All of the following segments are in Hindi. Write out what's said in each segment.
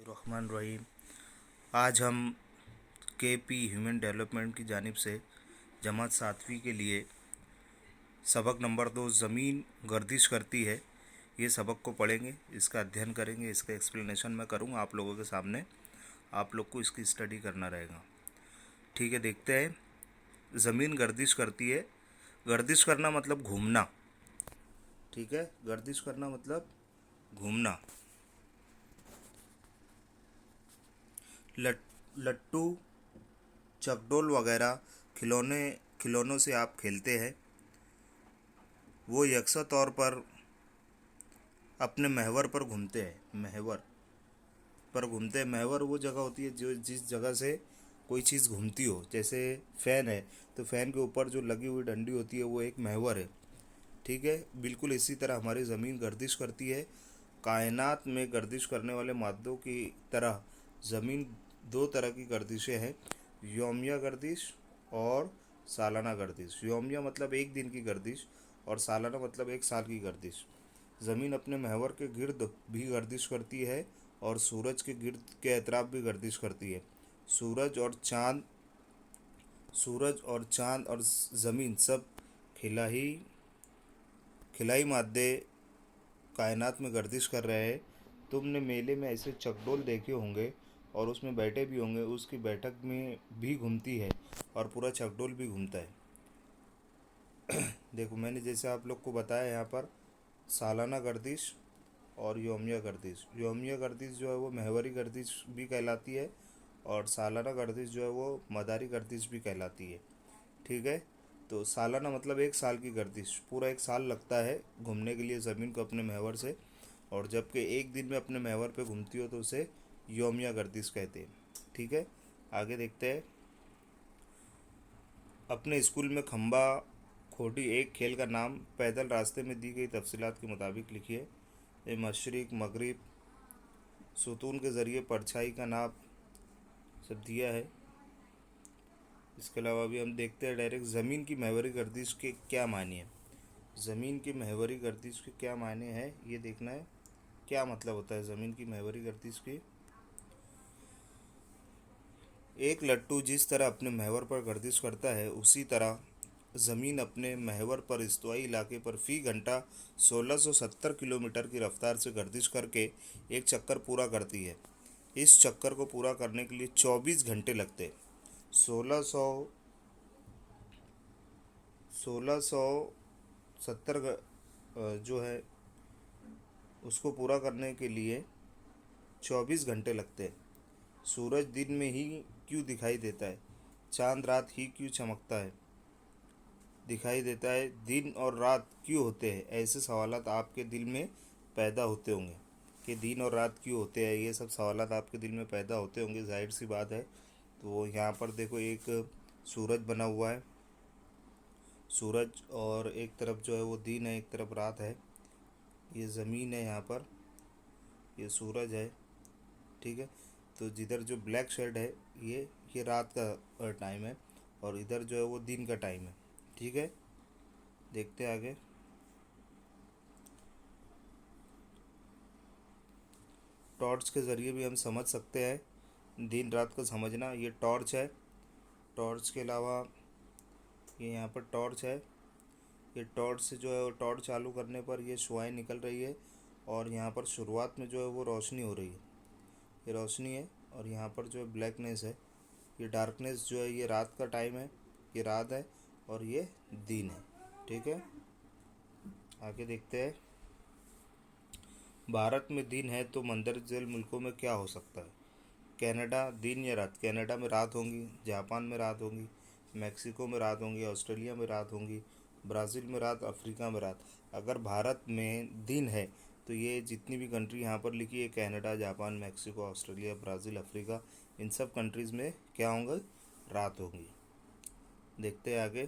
बिस्मिल्लाहिर्रहमानिर्रहीम। आज हम KP ह्यूमन डेवलपमेंट की जानिब से जमात 7वीं के लिए सबक नंबर 2 ज़मीन गर्दिश करती है, ये सबक को पढ़ेंगे, इसका अध्ययन करेंगे, इसका एक्सप्लेनेशन मैं करूँगा आप लोगों के सामने। आप लोग को इसकी स्टडी करना रहेगा। ठीक है, देखते हैं। ज़मीन गर्दिश करती है। गर्दिश करना मतलब घूमना। ठीक है, गर्दिश करना मतलब घूमना। लट्टू, चकडोल वगैरह खिलौनों से आप खेलते हैं, वो यकसा तौर पर अपने महवर पर घूमते हैं। महवर वो जगह होती है जो जिस जगह से कोई चीज़ घूमती हो। जैसे फ़ैन है तो फ़ैन के ऊपर जो लगी हुई डंडी होती है वो एक महवर है। ठीक है, बिल्कुल इसी तरह हमारी ज़मीन गर्दिश करती है। कायनात में गर्दिश करने वाले मादों की तरह ज़मीन दो तरह की गर्दिशें हैं, यौमिया गर्दिश और सालाना गर्दिश। यौमिया मतलब एक दिन की गर्दिश और सालाना मतलब एक साल की गर्दिश। ज़मीन अपने महवर के गिर्द भी गर्दिश करती है और सूरज के गिर्द के अतराफ भी गर्दिश करती है। सूरज और चाँद और ज़मीन सब खिलाई मादे कायनात में गर्दिश कर रहे हैं। तुमने मेले में ऐसे चकडोल देखे होंगे और उसमें बैठे भी होंगे। उसकी बैठक में भी घूमती है और पूरा चकडोल भी घूमता है। देखो, मैंने जैसे आप लोग को बताया यहाँ पर सालाना गर्दिश और यौमिया गर्दिश। यौमिया गर्दिश जो है वो महवरी गर्दिश भी कहलाती है और सालाना गर्दिश जो है वो मदारी गर्दिश भी कहलाती है। ठीक है, तो सालाना मतलब एक साल की गर्दिश, पूरा एक साल लगता है घूमने के लिए ज़मीन को अपने महवर से, और जबकि एक दिन में अपने महवर पे घूमती हो तो उसे यौमिया गर्दिश कहते हैं। ठीक है, आगे देखते हैं। अपने स्कूल में खंबा खोटी एक खेल का नाम पैदल रास्ते में दी गई तफसीलात के मुताबिक लिखिए। ये मशरिक मगरिब सुतून के ज़रिए परछाई का नाप सब दिया है। इसके अलावा भी हम देखते हैं डायरेक्ट ज़मीन की महवरी गर्दिश के क्या मायने हैं। ज़मीन की महवरी गर्दिश के क्या मायने हैं ये देखना है, क्या मतलब होता है ज़मीन की महवरी गर्दिश की। एक लट्टू जिस तरह अपने महवर पर गर्दिश करता है उसी तरह ज़मीन अपने महवर पर इस्तवाई इलाके पर फ़ी घंटा 1670 किलोमीटर की रफ्तार से गर्दिश करके एक चक्कर पूरा करती है। इस चक्कर को पूरा करने के लिए 24 घंटे लगते हैं। 1670 जो है उसको पूरा करने के लिए 24 घंटे लगते हैं। सूरज दिन में ही क्यों दिखाई देता है? चांद रात ही क्यों चमकता है दिखाई देता है? दिन और रात क्यों होते हैं? ऐसे सवालात आपके दिल में पैदा होते होंगे कि दिन और रात क्यों होते हैं। ये सब सवालात आपके दिल में पैदा होते होंगे, जाहिर सी बात है। तो यहाँ पर देखो, एक सूरज बना हुआ है, सूरज, और एक तरफ जो है वो दिन है, एक तरफ रात है। ये ज़मीन है, यहाँ पर ये सूरज है। ठीक है, तो जिधर जो ब्लैक शेड है ये रात का टाइम है और इधर जो है वो दिन का टाइम है। ठीक है, देखते हैं आगे। टॉर्च के ज़रिए भी हम समझ सकते हैं दिन रात को समझना। ये टॉर्च है। टॉर्च के अलावा ये यहाँ पर टॉर्च है। ये टॉर्च से जो है वो टॉर्च चालू करने पर ये शुआएँ निकल रही है और यहाँ पर शुरुआत में जो है वो रोशनी हो रही है, ये रोशनी है। और यहाँ पर जो है ब्लैकनेस है, ये डार्कनेस जो है ये रात का टाइम है, ये रात है और ये दिन है। ठीक है, आगे देखते हैं। भारत में दिन है तो मंदरजैल मुल्कों में क्या हो सकता है? कनाडा दिन या रात? कनाडा में रात होंगी, जापान में रात होंगी, मैक्सिको में रात होंगी, ऑस्ट्रेलिया में रात होंगी, ब्राज़ील में रात, अफ्रीका में रात। अगर भारत में दिन है तो ये जितनी भी कंट्री यहाँ पर लिखी है, Canada, Japan, Mexico, Australia, Brazil, Africa, इन सब कंट्रीज़ में क्या होंगे? रात होंगी। देखते हैं आगे।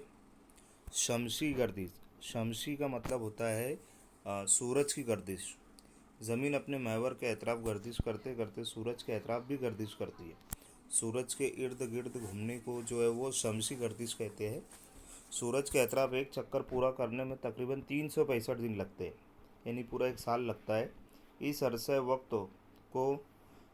शमसी गर्दिश। शमसी का मतलब होता है सूरज की गर्दिश। ज़मीन अपने महवर के अतराफ गर्दिश करते करते सूरज के अतराफ भी गर्दिश करती है। सूरज के इर्द गिर्द घूमने को जो है वो शमसी गर्दिश कहते हैं। सूरज के अतराफ एक चक्कर पूरा करने में तकरीबन 365 दिन लगते हैं, यानी पूरा एक साल लगता है। इस अरसे वक्त को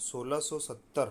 1670،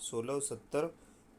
1670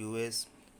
US،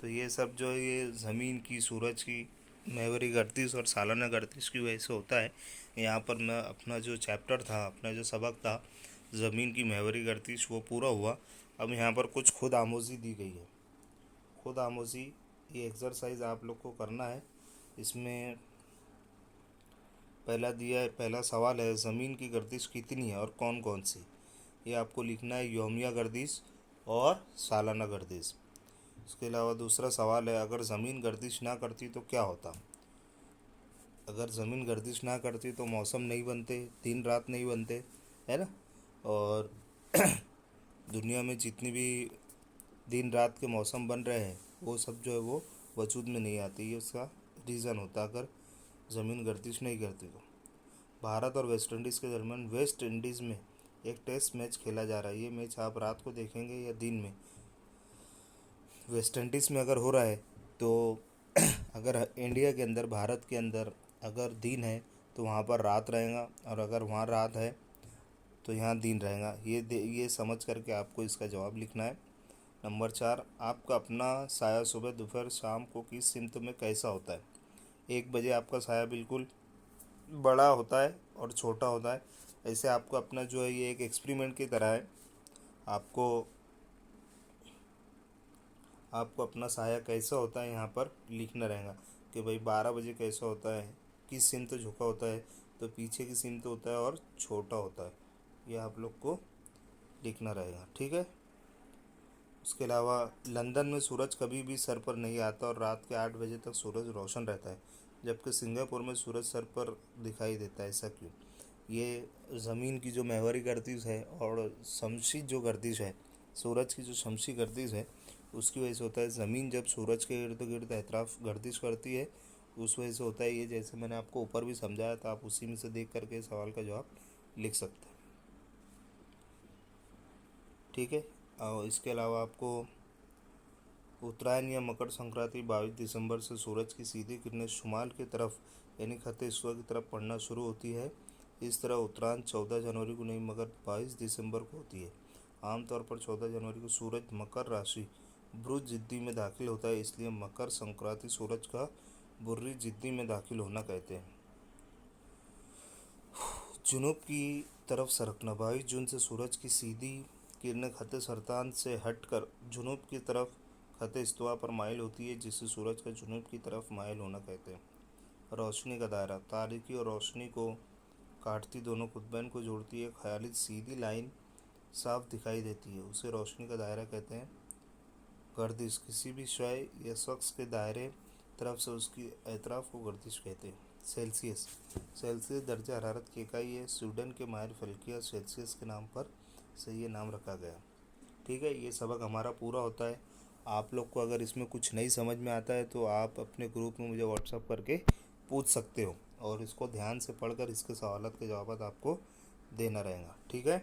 तो ये सब जो है ये ज़मीन की, सूरज की महवरी गर्दिश और सालाना गर्दिश की वजह से होता है। यहाँ पर मैं अपना जो चैप्टर था, अपना जो सबक था ज़मीन की महवरी गर्दिश, वो पूरा हुआ। अब यहाँ पर कुछ खुद आमोज़ी दी गई है। खुद आमोज़ी, ये एक्सरसाइज आप लोग को करना है। इसमें पहला दिया है, पहला सवाल है ज़मीन की गर्दिश कितनी है और कौन कौन सी। ये आपको लिखना है योमिया गर्दिश और सालाना गर्दिश। इसके अलावा दूसरा सवाल है अगर ज़मीन गर्दिश ना करती तो क्या होता। अगर ज़मीन गर्दिश ना करती तो मौसम नहीं बनते, दिन रात नहीं बनते, है ना। और दुनिया में जितनी भी दिन रात के मौसम बन रहे हैं वो सब जो है वो वजूद में नहीं आती। ये उसका रीज़न होता अगर ज़मीन गर्दिश नहीं करती तो। भारत और वेस्ट इंडीज़ के दरमियान वेस्ट इंडीज़ में एक टेस्ट मैच खेला जा रहा है। ये मैच आप रात को देखेंगे या दिन में। वेस्ट इंडीज़ में अगर हो रहा है तो अगर इंडिया के अंदर, भारत के अंदर अगर दिन है तो वहाँ पर रात रहेगा, और अगर वहाँ रात है तो यहाँ दिन रहेगा। ये समझ करके आपको इसका जवाब लिखना है। नंबर 4, आपका अपना साया सुबह, दोपहर, शाम को किस सिमत में कैसा होता है। 1 बजे आपका साया बिल्कुल बड़ा होता है और छोटा होता है। ऐसे आपको अपना जो है ये एक एक्सपेरिमेंट की तरह है। आपको आपको अपना साया कैसा होता है यहाँ पर लिखना रहेगा कि भाई 12 बजे कैसा होता है, किस सिमत झुका होता है, तो पीछे की सिमत होता है और छोटा होता है। ये आप लोग को लिखना रहेगा, ठीक है। उसके अलावा लंदन में सूरज कभी भी सर पर नहीं आता और रात के 8 बजे तक सूरज रोशन रहता है, जबकि सिंगापुर में सूरज सर पर दिखाई देता है। ऐसा क्यों। ये ज़मीन की जो महवरी गर्दिश है और शमसी जो गर्दिश है, सूरज की जो शमसी गर्दिश है, उसकी वजह से होता है। ज़मीन जब सूरज के इर्द गिर्द एतराफ़ गर्दिश करती है उस वजह से होता है ये। जैसे मैंने आपको ऊपर भी समझाया था, आप उसी में से देख करके सवाल का जवाब लिख सकते हैं, ठीक है। और इसके अलावा आपको उत्तरायण या मकर संक्रांति 22 दिसंबर से सूरज की सीधी किरणें शुमाल की तरफ यानी खत ईश्वर की तरफ पड़ना शुरू होती है। इस तरह उत्तरायण 14 जनवरी को नहीं मगर 22 दिसंबर को होती है। आमतौर पर 14 जनवरी को सूरज मकर राशि बुर्ज जिद्दी में दाखिल होता है, इसलिए मकर संक्रांति सूरज का बुर्री जिद्दी में दाखिल होना कहते हैं। जुनूब की तरफ सरकना, 22 जून से सूरज की सीधी किरणें खत सरतान से हटकर जुनूब की तरफ खत इस्तवा पर माइल होती है, जिससे सूरज का जुनूब की तरफ माइल होना कहते हैं। रोशनी का दायरा, तारीकी और रोशनी को काटती दोनों कुतबैन को जोड़ती है ख्याली सीधी लाइन साफ दिखाई देती है, उसे रोशनी का दायरा कहते हैं। गर्दिश, किसी भी शय या शख्स के दायरे तरफ से उसकी एतराफ़ को गर्दिश कहते हैं। सेल्सियस, सेल्सियस दर्जा हरारत की इकाई है। स्वीडन के माहिर फल्किया सेल्सियस के नाम पर से ये नाम रखा गया, ठीक है। ये सबक हमारा पूरा होता है। आप लोग को अगर इसमें कुछ नहीं समझ में आता है तो आप अपने ग्रुप में मुझे व्हाट्सअप करके पूछ सकते हो, और इसको ध्यान से पढ़कर इसके सवालों के जवाब आपको देना रहेगा, ठीक है।